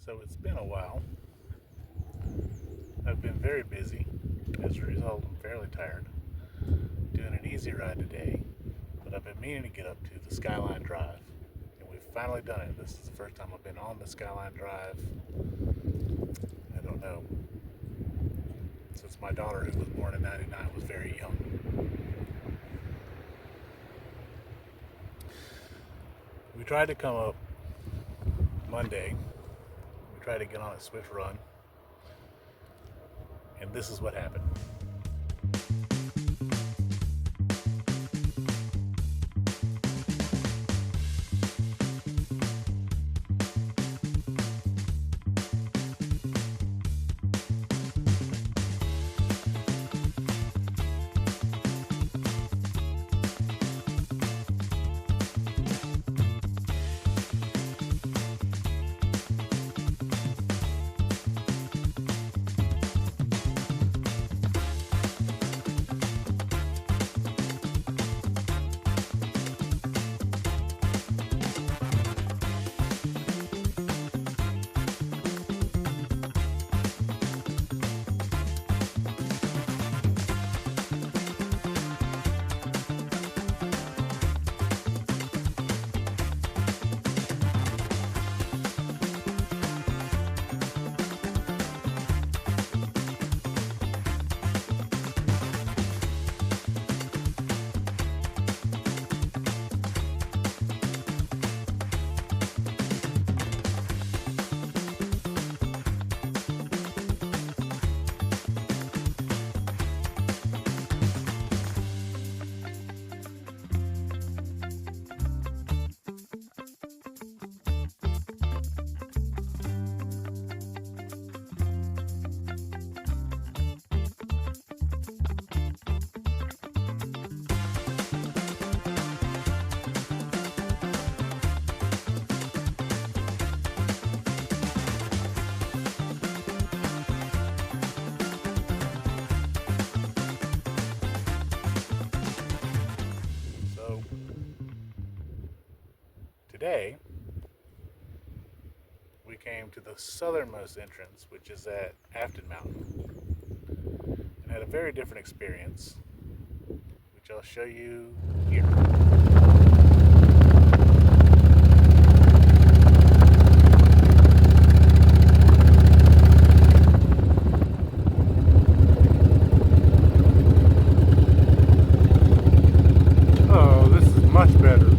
So it's been a while. I've been very busy. As a result, I'm fairly tired. Doing an easy ride today, but I've been meaning to get up to the Skyline Drive, and we've finally done it. This is the first time I've been on the Skyline Drive, I don't know, since my daughter, who was born in '99, was very young. We tried to come up Monday. We tried to get on a Swift run, and this is what happened. Today, we came to the southernmost entrance, which is at Afton Mountain, and had a very different experience, which I'll show you here. Oh, this is much better.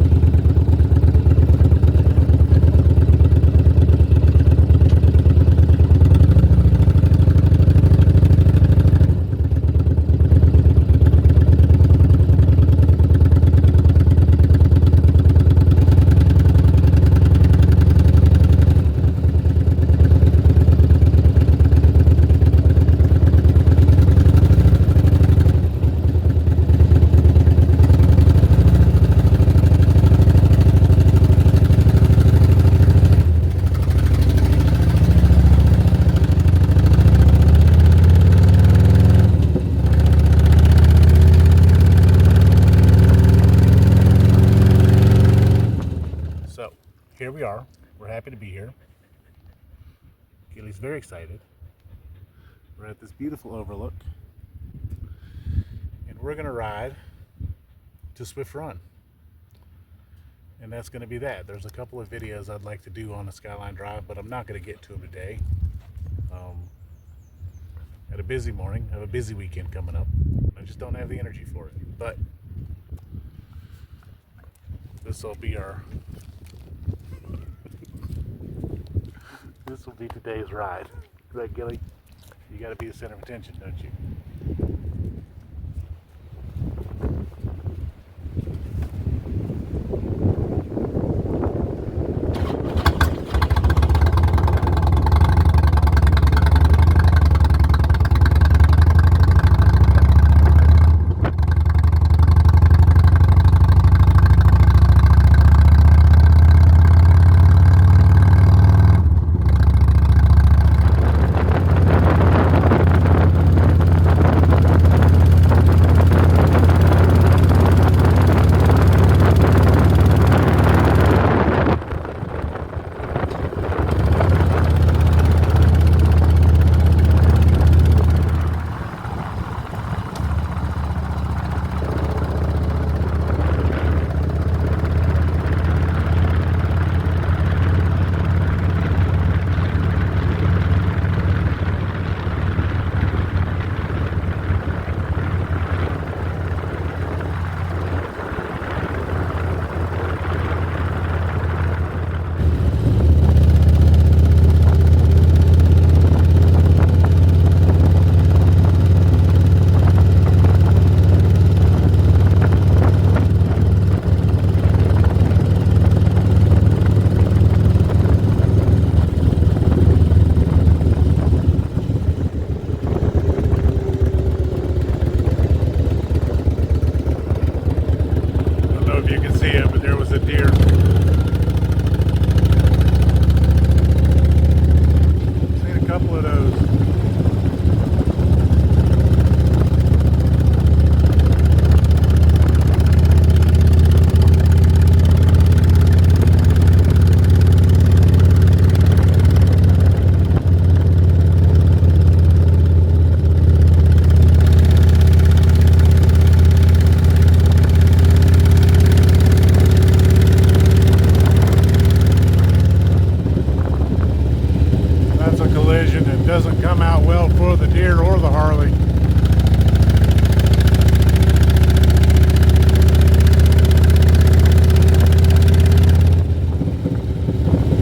Here we are. We're happy to be here. Gilly's very excited. We're at this beautiful overlook, and we're going to ride to Swift Run. And that's going to be that. There's a couple of videos I'd like to do on the Skyline Drive, but I'm not going to get to them today. Had a busy morning. I have a busy weekend coming up. I just don't have the energy for it. But this will be This will be today's ride. Right, Gilly? You got to be the center of attention, don't you? if you can see it, but there was a deer. Seen a couple of those. It doesn't come out well for the deer or the Harley.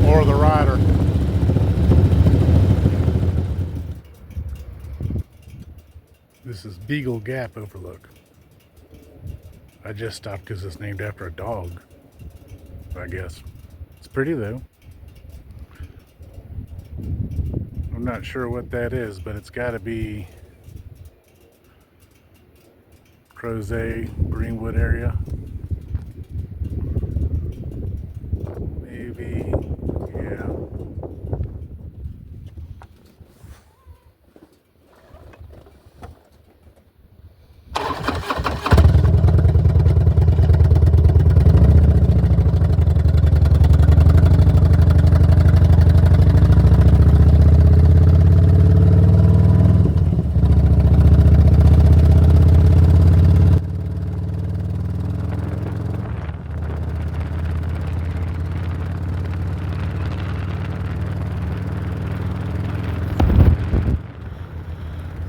Or the rider. This is Beagle Gap Overlook. I just stopped because it's named after a dog, I guess. It's pretty though. I'm not sure what that is, but it's got to be Crozet, Greenwood area. Maybe, yeah.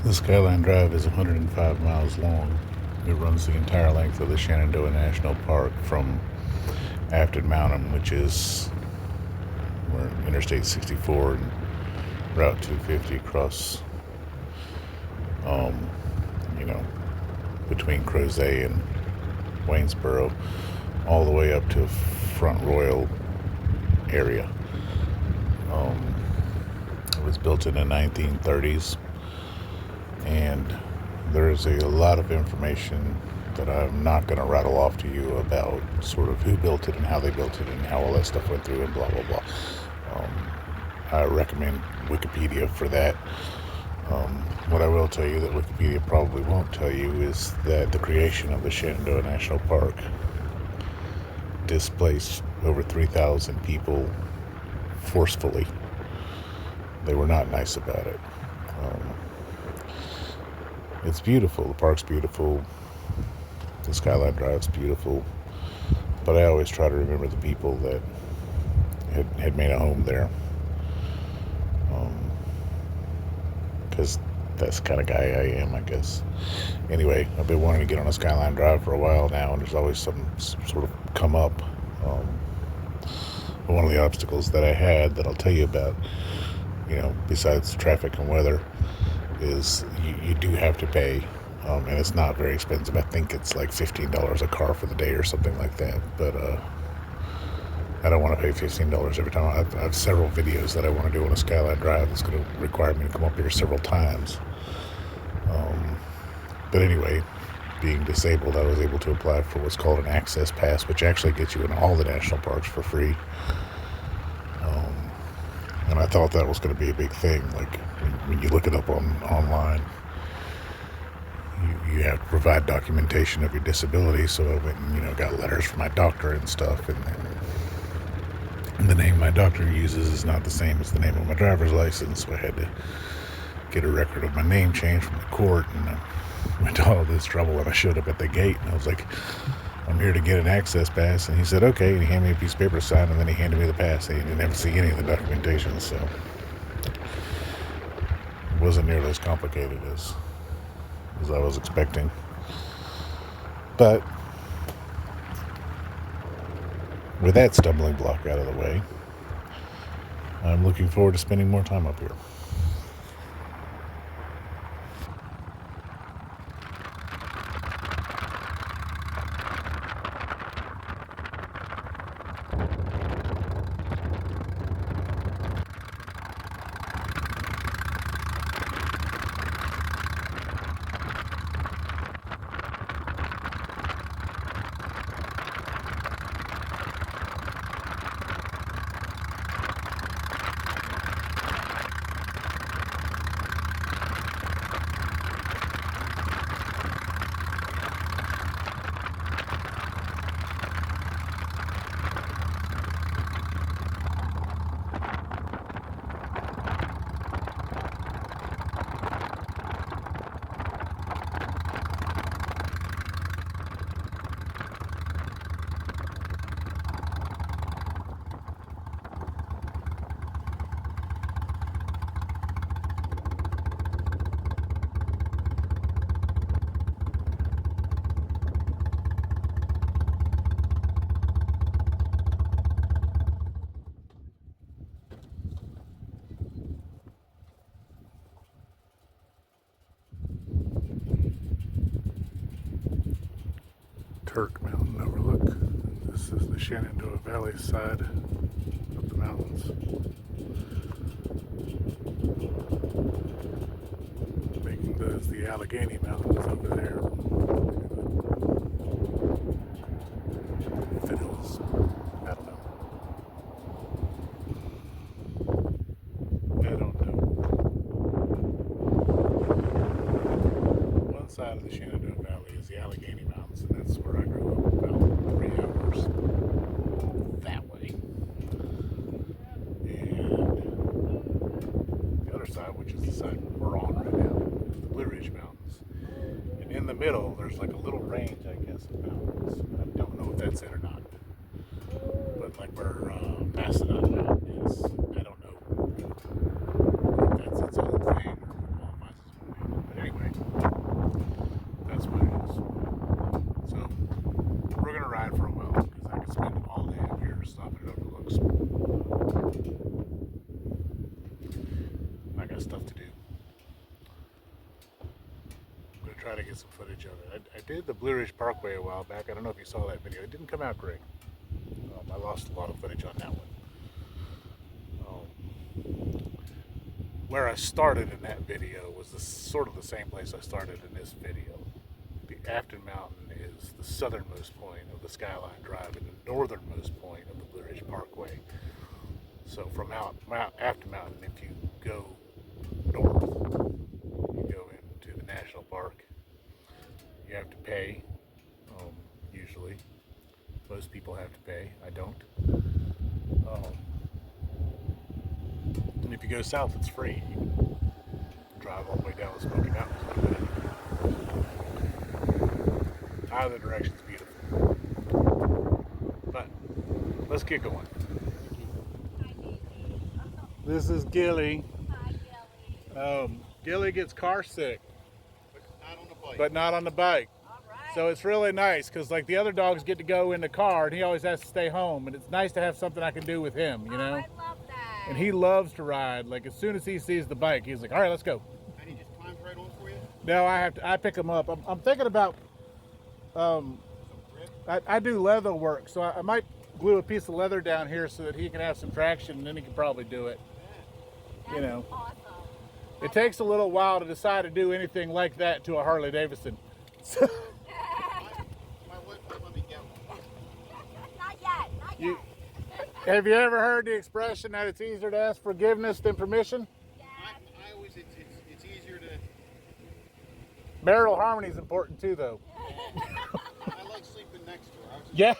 The Skyline Drive is 105 miles long. It runs the entire length of the Shenandoah National Park from Afton Mountain, which is where Interstate 64 and Route 250 cross, between Crozet and Waynesboro, all the way up to Front Royal area. It was built in the 1930s. And there's a lot of information that I'm not going to rattle off to you about sort of who built it and how they built it and how all that stuff went through and blah, blah, blah. I recommend Wikipedia for that. What I will tell you that Wikipedia probably won't tell you is that the creation of the Shenandoah National Park displaced over 3,000 people forcefully. They were not nice about it. It's beautiful. The park's beautiful. The Skyline Drive's beautiful. But I always try to remember the people that had made a home there. Because that's the kind of guy I am, I guess. Anyway, I've been wanting to get on a Skyline Drive for a while now, and there's always some sort of come up. One of the obstacles that I had that I'll tell you about, besides traffic and weather, is you do have to pay, and it's not very expensive. I think it's like $15 a car for the day or something like that, but I don't want to pay $15 every time. I have several videos that I want to do on a Skyline Drive that's going to require me to come up here several times. But anyway, being disabled, I was able to apply for what's called an access pass, which actually gets you in all the national parks for free. And I thought that was going to be a big thing. Like when you look it up online, you have to provide documentation of your disability. So I went and got letters from my doctor and stuff, and the name my doctor uses is not the same as the name of my driver's license. So I had to get a record of my name changed from the court, and I went to all this trouble. And I showed up at the gate, and I was like, I'm here to get an access pass. And he said, okay. And he handed me a piece of paper to sign, and then he handed me the pass. He didn't ever see any of the documentation, so it wasn't nearly as complicated as I was expecting. But with that stumbling block out of the way, I'm looking forward to spending more time up here. Turk Mountain overlook. This is the Shenandoah Valley side of the mountains. Making those the Allegheny Mountains over there. Fiddles. I don't know. I don't know. One side of the Shenandoah Valley is the Allegheny Mountains, and that's where I grew up, about 3 hours that way. And the other side, which is the side we're on right now, is the Blue Ridge Mountains. And in the middle, there's like a little range, I guess, of mountains. I don't know if that's it or not. But like where Mastodon Mountain is, I don't know if that's its own thing or if it qualifies as its own thing. But anyway, that's what it is. So we're gonna ride for a while because I could spend all day up here stopping at overlooks. I got stuff to do. I'm gonna try to get some footage of it. I did the Blue Ridge Parkway a while back. I don't know if you saw that video. It didn't come out great. I lost a lot of footage on that one. Where I started in that video was sort of the same place I started in this video. The Afton Mountain is the southernmost point of the Skyline Drive and the northernmost point of the Blue Ridge Parkway. So from Afton Mountain, if you go north, you go into the national park. You have to pay, usually. Most people have to pay. I don't. And if you go south, it's free. You can drive all the way down the Smoky Mountains like that. Either direction's beautiful. But let's get going. This is Gilly. Hi, Gilly. Gilly gets car sick, But not on the bike. but not on the bike. All right. So it's really nice because like the other dogs get to go in the car and he always has to stay home, and it's nice to have something I can do with him, you know? I love that. And he loves to ride. Like as soon as he sees the bike, he's like, all right, let's go. And he just climbs right on for you? No, I pick him up. I'm thinking about, Some grip? I do leather work, so I might glue a piece of leather down here so that he can have some traction, and then he can probably do it. That's you know. awesome. It takes a little while to decide to do anything like that to a Harley Davidson. My wife won't let me get one. Not yet. Not You- yet. Have you ever heard the expression that it's easier to ask forgiveness than permission? Yes. I always, it's easier to, Marital harmony is important too, though. I like sleeping next to her. Yeah.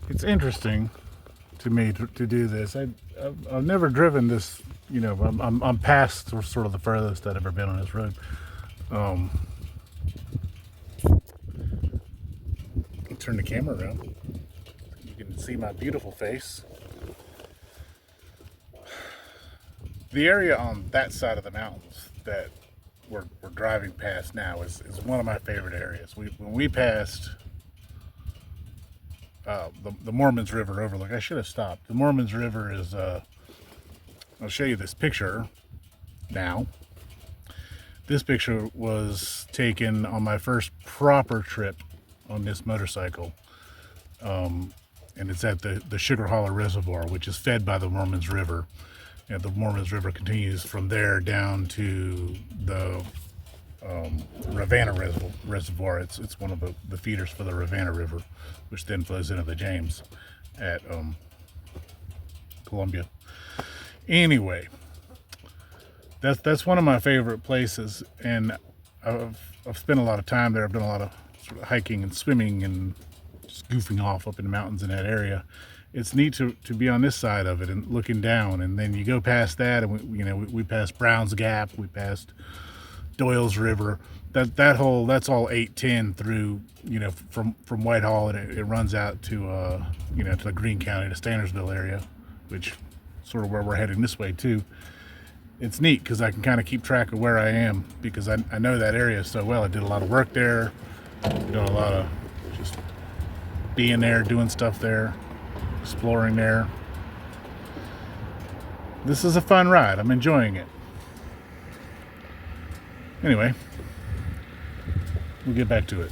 It's interesting to me to do this. I've never driven this, you know. I'm past sort of the furthest I've ever been on this road. I'll turn the camera around. You can see my beautiful face. The area on that side of the mountains that we're driving past now is one of my favorite areas. When we passed the Mormons River overlook. I should have stopped. The Mormons River is, I'll show you this picture now. This picture was taken on my first proper trip on this motorcycle. And it's at the Sugar Hollow Reservoir, which is fed by the Mormons River. And the Mormons River continues from there down to the Ravenna Reservoir. It's one of the feeders for the Ravenna River, which then flows into the James at Columbia. Anyway, that's one of my favorite places, and I've spent a lot of time there. I've done a lot of sort of hiking and swimming and just goofing off up in the mountains in that area. It's neat to be on this side of it and looking down, and then you go past that, and we passed Brown's Gap, we passed Doyle's River. That's all 810 through, from Whitehall, and it runs out to to the Greene County, to Standersville area, which sort of where we're heading this way too. It's neat because I can kind of keep track of where I am, because I know that area so well. I did a lot of work there, did a lot of just being there, doing stuff there, exploring there. This is a fun ride. I'm enjoying it. Anyway, we'll get back to it.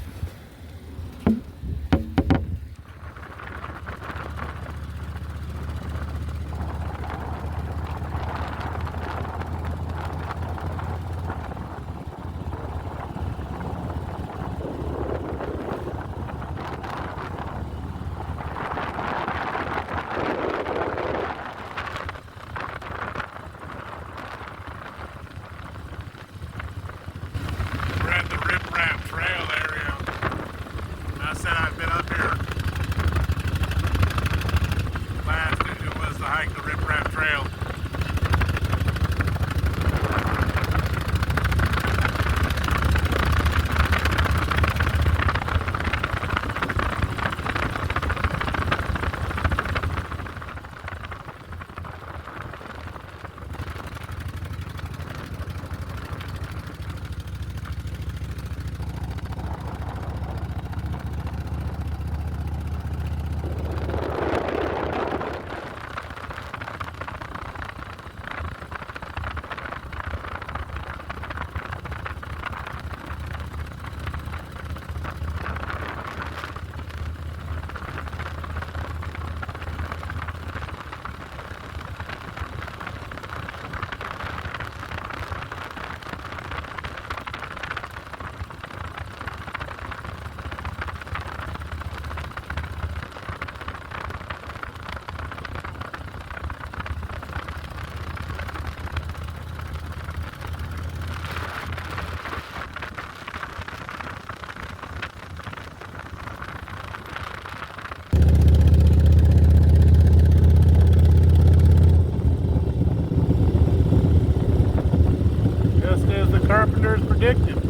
Carpenters predicted.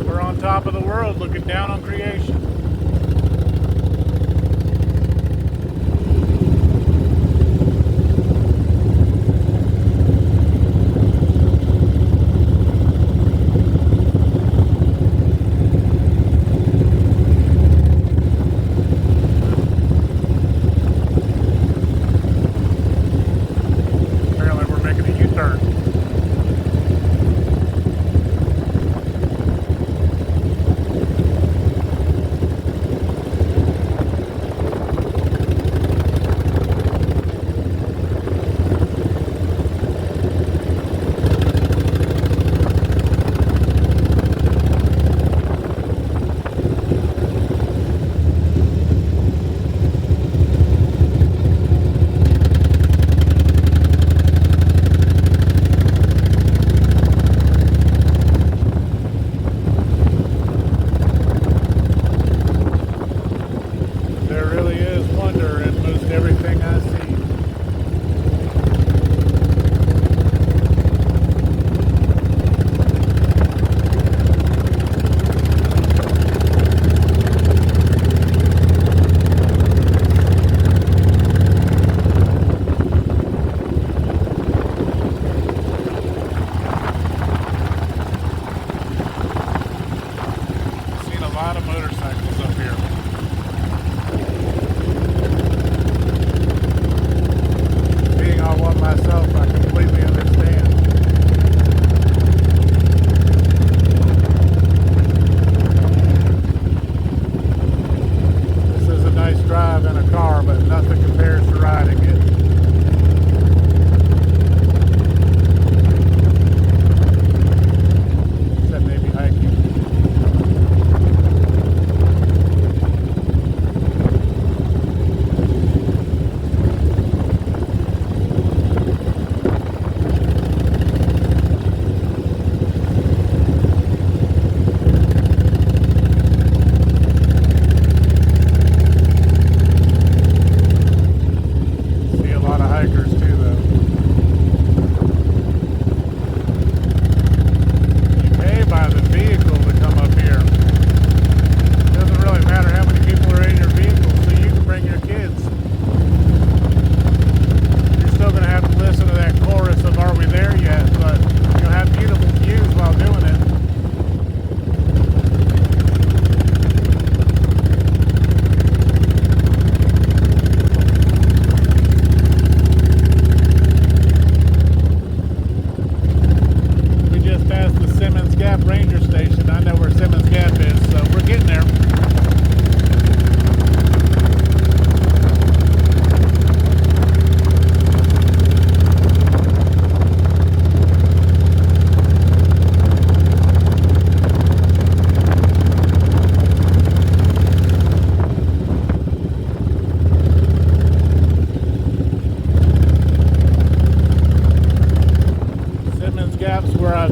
We're on top of the world looking down on creation. Apparently we're making a U-turn. lot of motorcycles up here. in a car, but nothing compares to riding it. Except maybe hiking.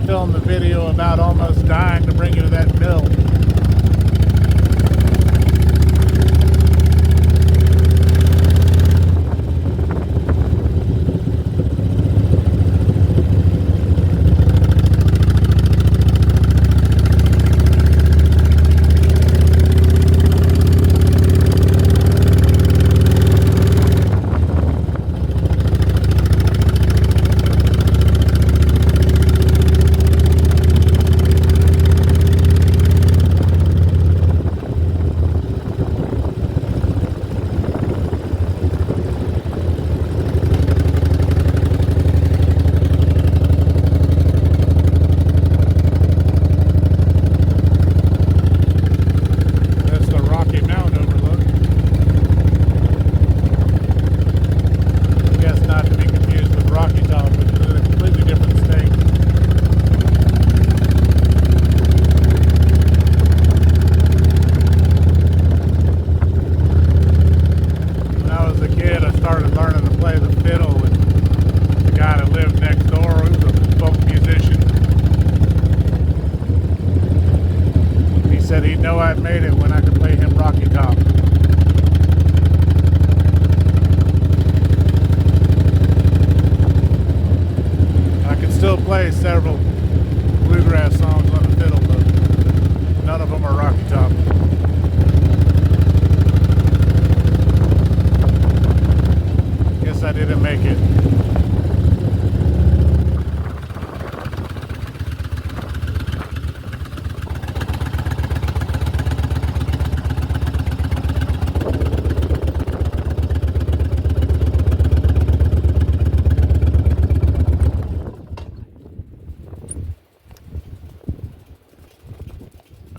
Filmed the video about almost dying to bring you to that mill. Said he'd know I'd made it when I could play him Rocky Top. I could still play several bluegrass songs on the fiddle, but none of them are Rocky Top. Guess I didn't make it.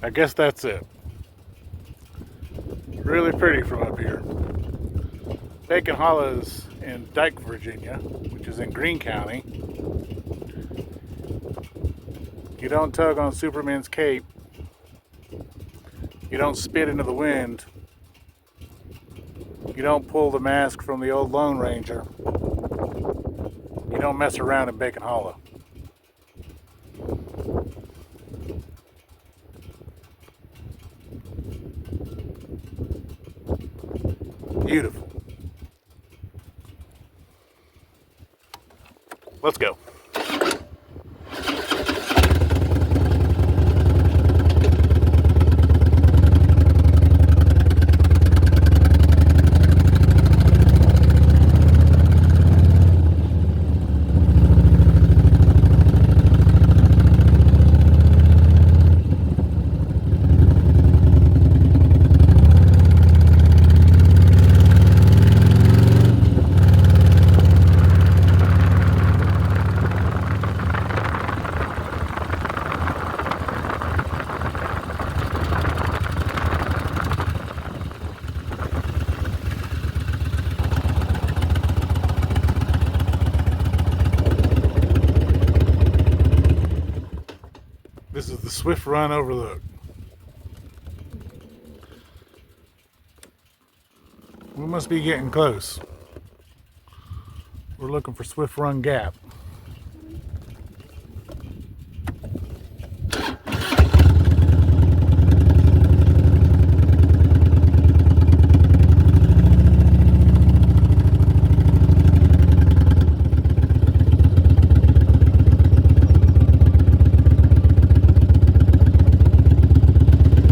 I guess that's it. Really pretty from up here. Bacon Hollow is in Dyke, Virginia, which is in Greene County. You don't tug on Superman's cape. You don't spit into the wind. You don't pull the mask from the old Lone Ranger. You don't mess around in Bacon Hollow. Beautiful. Let's go. Swift Run overlook. We must be getting close. We're looking for Swift Run Gap.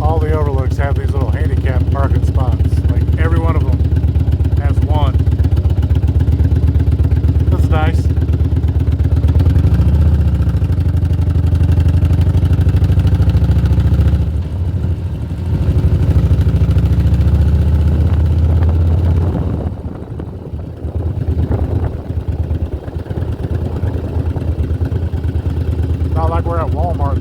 All the overlooks have these little handicap parking spots. Like every one of them has one. That's nice. Not like we're at Walmart.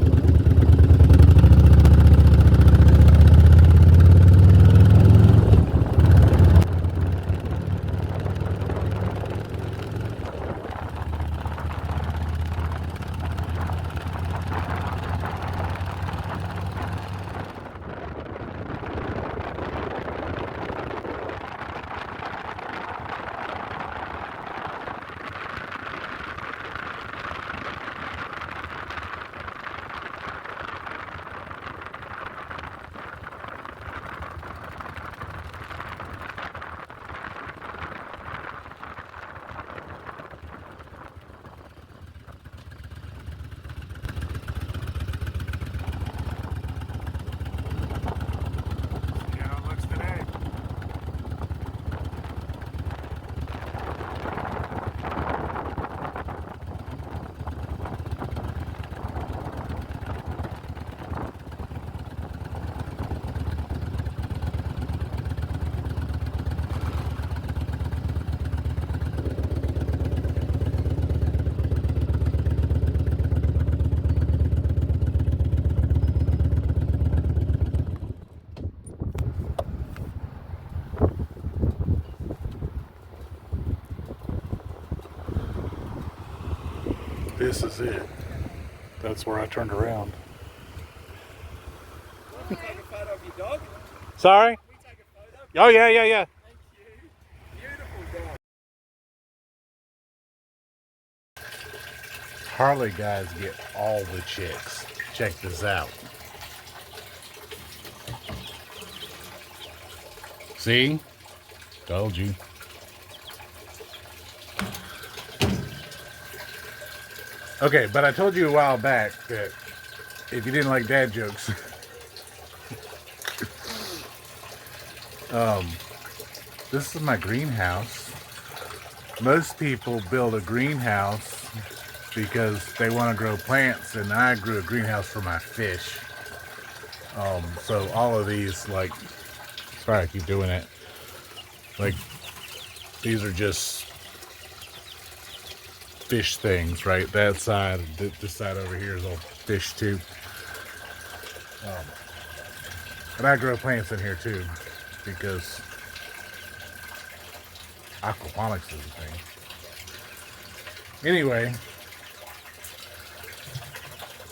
See how it looks today. This is it. That's where I turned around. Can we take a photo of your dog? Sorry? Can we take a photo? Oh, yeah. Thank you. Beautiful dog. Harley guys get all the chicks. Check this out. See? Told you. Okay, but I told you a while back that if you didn't like dad jokes, this is my greenhouse. Most people build a greenhouse because they want to grow plants, and I grew a greenhouse for my fish. So all of these, like, sorry I keep doing it. Like, these are just fish things, right? That side, this side over here is all fish too. But I grow plants in here too because aquaponics is a thing. Anyway,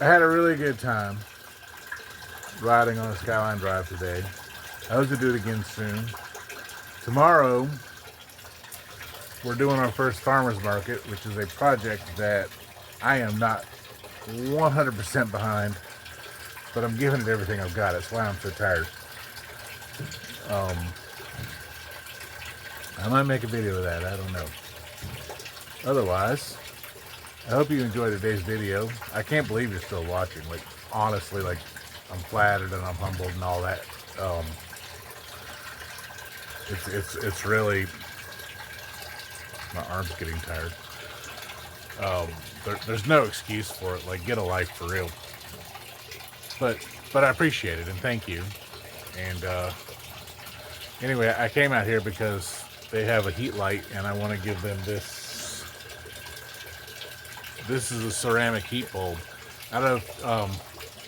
I had a really good time riding on the Skyline Drive today. I hope to do it again soon. Tomorrow, we're doing our first farmer's market, which is a project that I am not 100% behind, but I'm giving it everything I've got. That's why I'm so tired. I might make a video of that. I don't know. Otherwise, I hope you enjoyed today's video. I can't believe you're still watching. Like, honestly, like, I'm flattered and I'm humbled and all that. It's really, my arm's getting tired. There's no excuse for it. Like, get a life for real. But I appreciate it and thank you. And anyway, I came out here because they have a heat light and I want to give them this. This is a ceramic heat bulb. Out of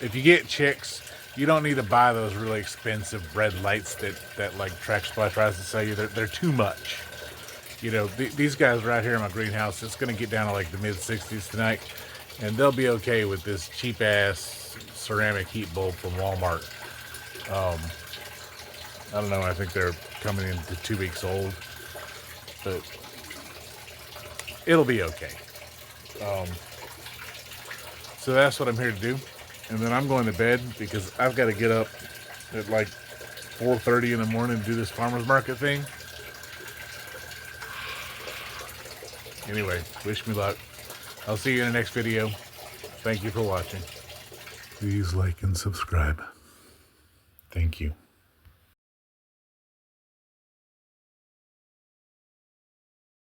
if you get chicks, you don't need to buy those really expensive red lights that like Track Supply tries to sell you. They're too much. You know, these guys right here in my greenhouse, it's going to get down to like the mid 60s tonight. And they'll be okay with this cheap ass ceramic heat bulb from Walmart. I don't know, I think they're coming into 2 weeks old, but it'll be okay. So that's what I'm here to do. And then I'm going to bed because I've got to get up at like 4:30 in the morning to do this farmer's market thing. Anyway, wish me luck. I'll see you in the next video. Thank you for watching. Please like and subscribe. Thank you.